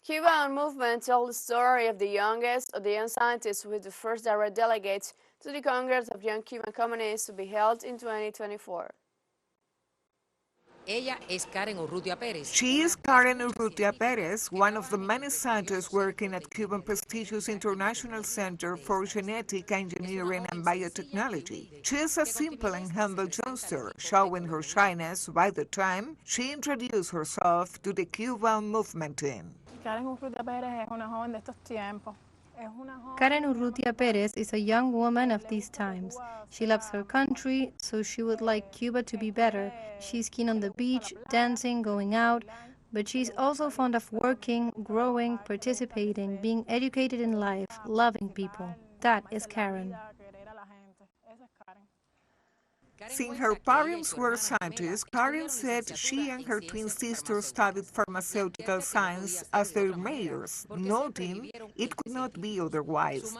Cuban movement told the story of the youngest of the young scientists with the first direct delegate to the Congress of Young Cuban Communists to be held in 2024. She is Karen Urrutia Perez, one of the many scientists working at Cuban prestigious International Center for Genetic Engineering and Biotechnology. She is a simple and humble youngster, showing her shyness by the time she introduced herself to the Cuban movement team. Karen Urrutia Pérez es una joven de estos tiempos. Karen Urrutia Perez is a young woman of these times. She loves her country, so she would like Cuba to be better. She's keen on the beach, dancing, going out, but she's also fond of working, growing, participating, being educated in life, loving people. That is Karen. Since her parents were scientists, Karen said she and her twin sister studied pharmaceutical science as their majors, noting it could not be otherwise.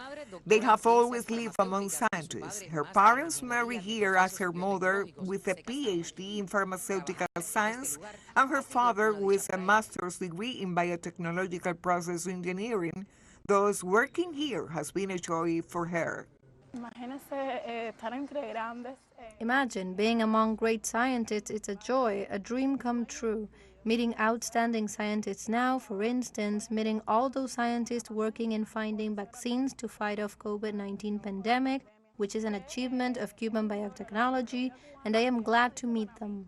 They have always lived among scientists. Her parents married here as her mother with a PhD in pharmaceutical science and her father with a master's degree in biotechnological process engineering. Thus, working here has been a joy for her. Imagine being among great scientists. It's a joy, a dream come true. Meeting outstanding scientists now, for instance, meeting all those scientists working in finding vaccines to fight off COVID-19 pandemic, which is an achievement of Cuban biotechnology, and I am glad to meet them.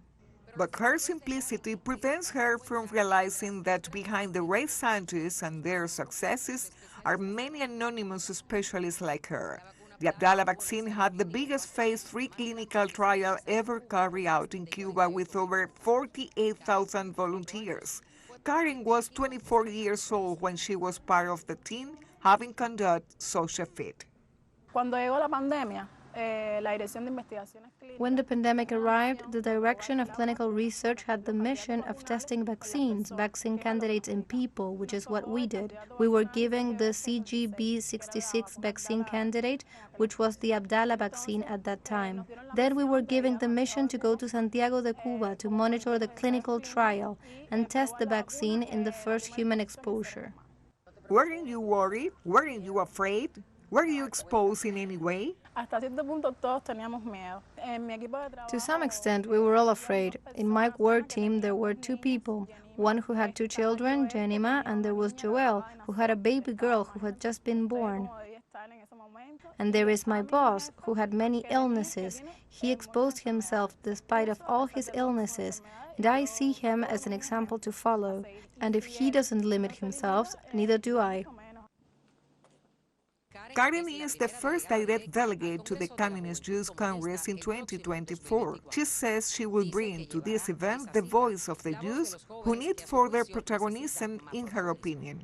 But her simplicity prevents her from realizing that behind the great scientists and their successes are many anonymous specialists like her. The Abdala vaccine had the biggest phase 3 clinical trial ever carried out in Cuba with over 48,000 volunteers. Karen was 24 years old when she was part of the team, having conducted such a feat. Cuando llegó la pandemia, When the pandemic arrived, the Direction of Clinical Research had the mission of testing vaccines, vaccine candidates in people, which is what we did. We were giving the CGB66 vaccine candidate, which was the Abdala vaccine at that time. Then we were giving the mission to go to Santiago de Cuba to monitor the clinical trial and test the vaccine in the first human exposure. Weren't you worried? Weren't you afraid? Were you exposed in any way? To some extent, we were all afraid. In my work team, there were two people. One who had two children, Jenima, and there was Joel, who had a baby girl who had just been born. And there is my boss, who had many illnesses. He exposed himself despite of all his illnesses, and I see him as an example to follow. And if he doesn't limit himself, neither do I. Karen is the first direct delegate to the Communist Youth Congress in 2024. She says she will bring to this event the voice of the youth who need further protagonism, in her opinion.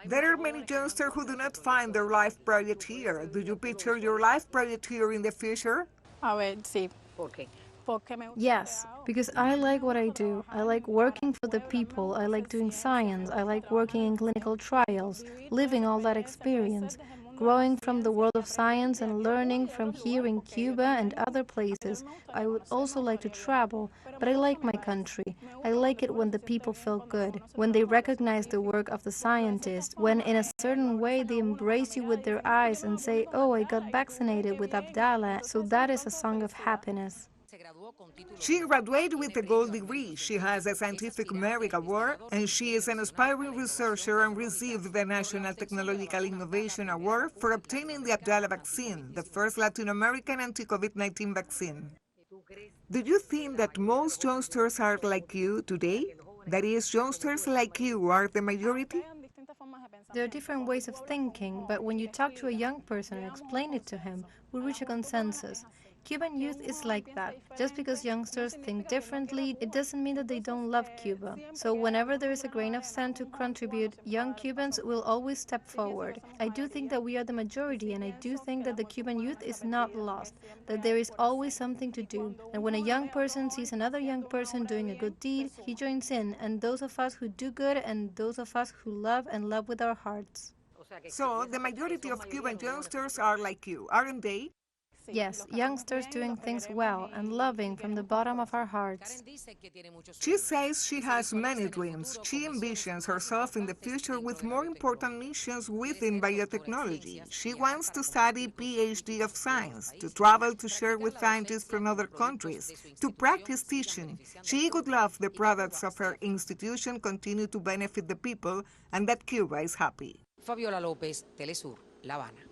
There are many youngsters who do not find their life project here. Do you picture your life project here in the future? Sí. Yes, because I like what I do. I like working for the people. I like doing science. I like working in clinical trials, living all that experience, growing from the world of science and learning from here in Cuba and other places. I would also like to travel, but I like my country. I like it when the people feel good, when they recognize the work of the scientists, when in a certain way they embrace you with their eyes and say, "Oh, I got vaccinated with Abdala." So that is a song of happiness. She graduated with a gold degree. She has a Scientific Merit Award, and she is an aspiring researcher and received the National Technological Innovation Award for obtaining the Abdala vaccine, the first Latin American anti-COVID-19 vaccine. Do you think that most youngsters are like you today? That is, youngsters like you are the majority? There are different ways of thinking, but when you talk to a young person and explain it to him, we reach a consensus. Cuban youth is like that. Just because youngsters think differently, it doesn't mean that they don't love Cuba. So whenever there is a grain of sand to contribute, young Cubans will always step forward. I do think that we are the majority, and I do think that the Cuban youth is not lost, that there is always something to do. And when a young person sees another young person doing a good deed, he joins in, and those of us who do good and those of us who love and love with our hearts. So the majority of Cuban youngsters are like you, aren't they? Yes, youngsters doing things well and loving from the bottom of our hearts. She says she has many dreams. She envisions herself in the future with more important missions within biotechnology. She wants to study PhD of science, to travel to share with scientists from other countries, to practice teaching. She would love the products of her institution continue to benefit the people and that Cuba is happy. Fabiola López, teleSUR, La Habana.